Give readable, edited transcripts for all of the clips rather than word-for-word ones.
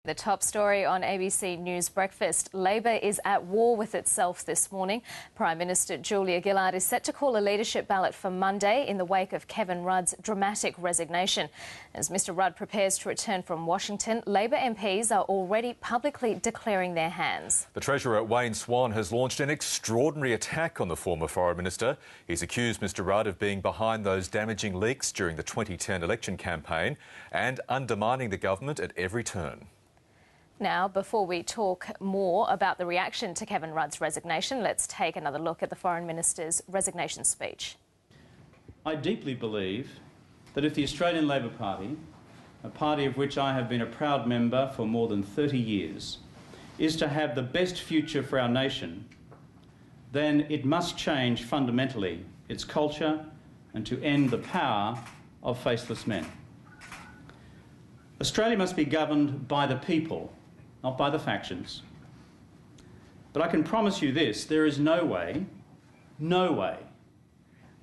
The top story on ABC News Breakfast. Labor is at war with itself this morning. Prime Minister Julia Gillard is set to call a leadership ballot for Monday in the wake of Kevin Rudd's dramatic resignation. As Mr Rudd prepares to return from Washington, Labor MPs are already publicly declaring their hands. The Treasurer, Wayne Swan, has launched an extraordinary attack on the former Foreign Minister. He's accused Mr Rudd of being behind those damaging leaks during the 2010 election campaign and undermining the government at every turn. Now, before we talk more about the reaction to Kevin Rudd's resignation, let's take another look at the Foreign Minister's resignation speech. I deeply believe that if the Australian Labor Party, a party of which I have been a proud member for more than 30 years, is to have the best future for our nation, then it must change fundamentally its culture and to end the power of faceless men. Australia must be governed by the people, not by the factions. But I can promise you this, there is no way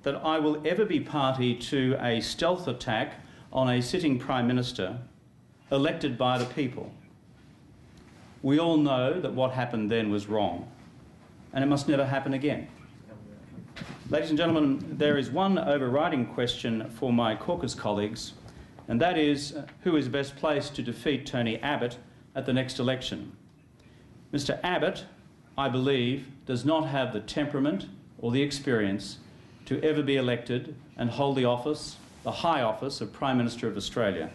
that I will ever be party to a stealth attack on a sitting Prime Minister elected by the people. We all know that what happened then was wrong, and it must never happen again. Ladies and gentlemen, there is one overriding question for my caucus colleagues, and that is who is best placed to defeat Tony Abbott at the next election. Mr Abbott, I believe, does not have the temperament or the experience to ever be elected and hold the office, the high office of Prime Minister of Australia.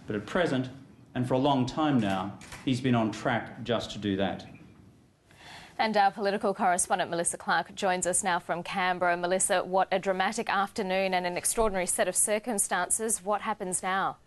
But at present, and for a long time now, he's been on track just to do that. And our political correspondent Melissa Clark joins us now from Canberra. Melissa, what a dramatic afternoon and an extraordinary set of circumstances. What happens now?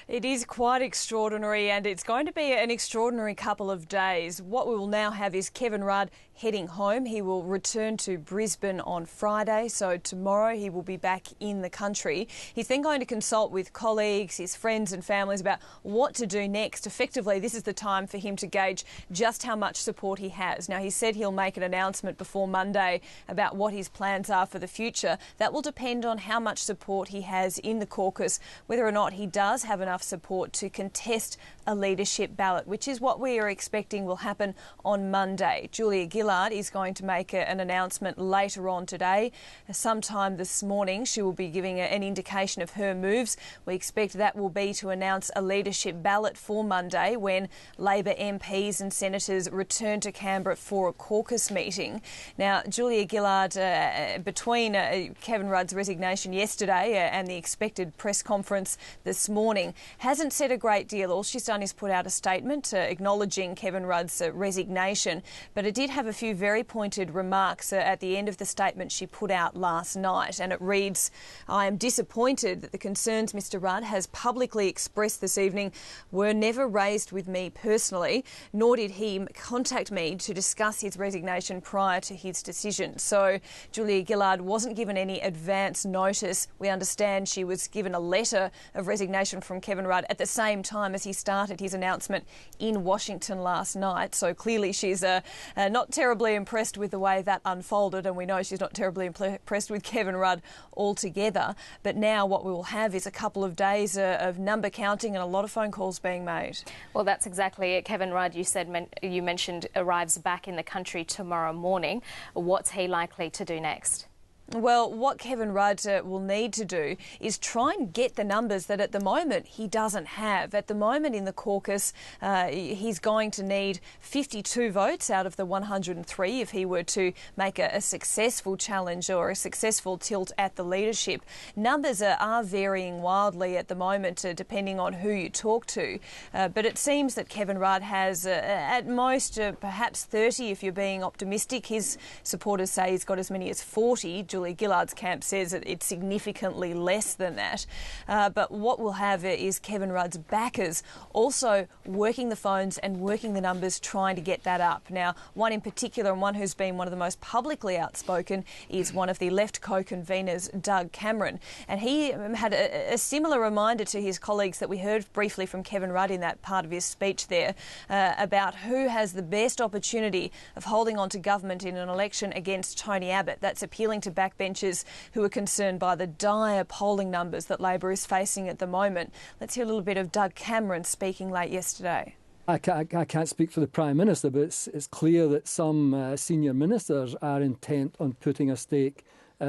It is quite extraordinary, and it's going to be an extraordinary couple of days. What we will now have is Kevin Rudd heading home. He will return to Brisbane on Friday, so tomorrow he will be back in the country. He's then going to consult with colleagues, his friends and families about what to do next. Effectively, this is the time for him to gauge just how much support he has. Now, he said he'll make an announcement before Monday about what his plans are for the future. That will depend on how much support he has in the caucus, whether or not he does have enough support to contest a leadership ballot, which is what we are expecting will happen on Monday. Julia Gillard is going to make an announcement later on today. Sometime this morning, she will be giving an indication of her moves. We expect that will be to announce a leadership ballot for Monday when Labor MPs and senators return to Canberra for a caucus meeting. Now, Julia Gillard, between Kevin Rudd's resignation yesterday and the expected press conference this morning, hasn't said a great deal. All she's done is put out a statement acknowledging Kevin Rudd's resignation, but it did have a few very pointed remarks at the end of the statement she put out last night, and it reads, "I am disappointed that the concerns Mr Rudd has publicly expressed this evening were never raised with me personally, nor did he contact me to discuss his resignation prior to his decision." So Julia Gillard wasn't given any advance notice. We understand she was given a letter of resignation from Kevin Rudd at the same time as he started his announcement in Washington last night. So clearly she's not terribly impressed with the way that unfolded, and we know she's not terribly impressed with Kevin Rudd altogether. But now what we will have is a couple of days of number counting and a lot of phone calls being made. Well, that's exactly it. Kevin Rudd, you mentioned, arrives back in the country tomorrow morning. What's he likely to do next? Well, what Kevin Rudd will need to do is try and get the numbers that at the moment he doesn't have. At the moment in the caucus, he's going to need 52 votes out of the 103 if he were to make a successful challenge or a successful tilt at the leadership. Numbers are varying wildly at the moment, depending on who you talk to. But it seems that Kevin Rudd has at most perhaps 30 if you're being optimistic. His supporters say he's got as many as 40. Julia Gillard's camp says that it's significantly less than that. But what we'll have is Kevin Rudd's backers also working the phones and working the numbers, trying to get that up. Now, one in particular, and one who's been one of the most publicly outspoken, is one of the Left co-conveners, Doug Cameron. And he had a similar reminder to his colleagues that we heard briefly from Kevin Rudd in that part of his speech there about who has the best opportunity of holding on to government in an election against Tony Abbott. That's appealing to backbenchers who are concerned by the dire polling numbers that Labor is facing at the moment. Let's hear a little bit of Doug Cameron speaking late yesterday. I can't speak for the Prime Minister, but it's clear that some senior ministers are intent on putting a stake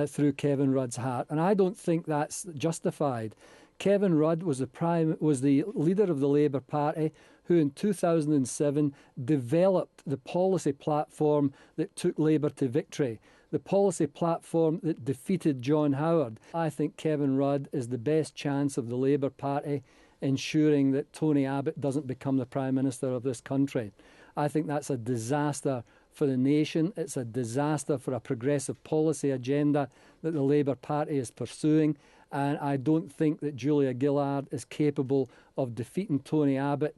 through Kevin Rudd's hat, and I don't think that's justified. Kevin Rudd was the leader of the Labour Party who in 2007 developed the policy platform that took Labour to victory, the policy platform that defeated John Howard. I think Kevin Rudd is the best chance of the Labour Party ensuring that Tony Abbott doesn't become the Prime Minister of this country. I think that's a disaster for the nation. It's a disaster for a progressive policy agenda that the Labour Party is pursuing. And I don't think that Julia Gillard is capable of defeating Tony Abbott.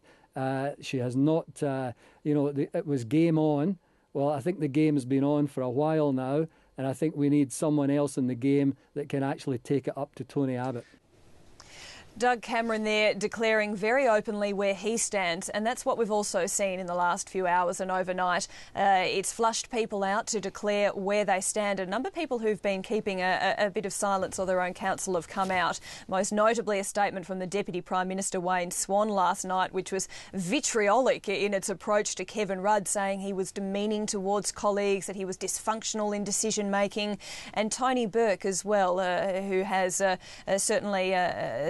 She has not, it was game on. Well, I think the game has been on for a while now, and I think we need someone else in the game that can actually take it up to Tony Abbott. Doug Cameron there declaring very openly where he stands, and that's what we've also seen in the last few hours and overnight. It's flushed people out to declare where they stand. A number of people who've been keeping a bit of silence or their own counsel have come out, most notably a statement from the Deputy Prime Minister Wayne Swan last night, which was vitriolic in its approach to Kevin Rudd, saying he was demeaning towards colleagues, that he was dysfunctional in decision-making, and Tony Burke as well, who has certainly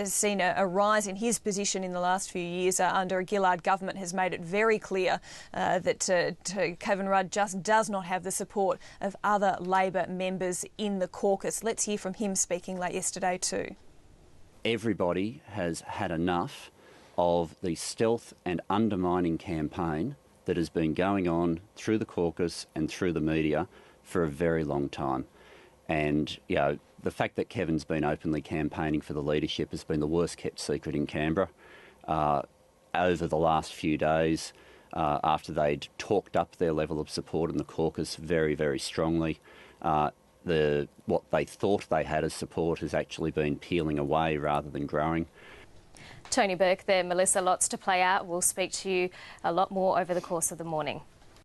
seen a rise in his position in the last few years under a Gillard government, has made it very clear that Kevin Rudd just does not have the support of other Labor members in the caucus. Let's hear from him speaking late yesterday too. Everybody has had enough of the stealth and undermining campaign that has been going on through the caucus and through the media for a very long time. And, the fact that Kevin's been openly campaigning for the leadership has been the worst kept secret in Canberra over the last few days, after they'd talked up their level of support in the caucus very, very strongly. What they thought they had as support has actually been peeling away rather than growing. Tony Burke there, Melissa, lots to play out. We'll speak to you a lot more over the course of the morning.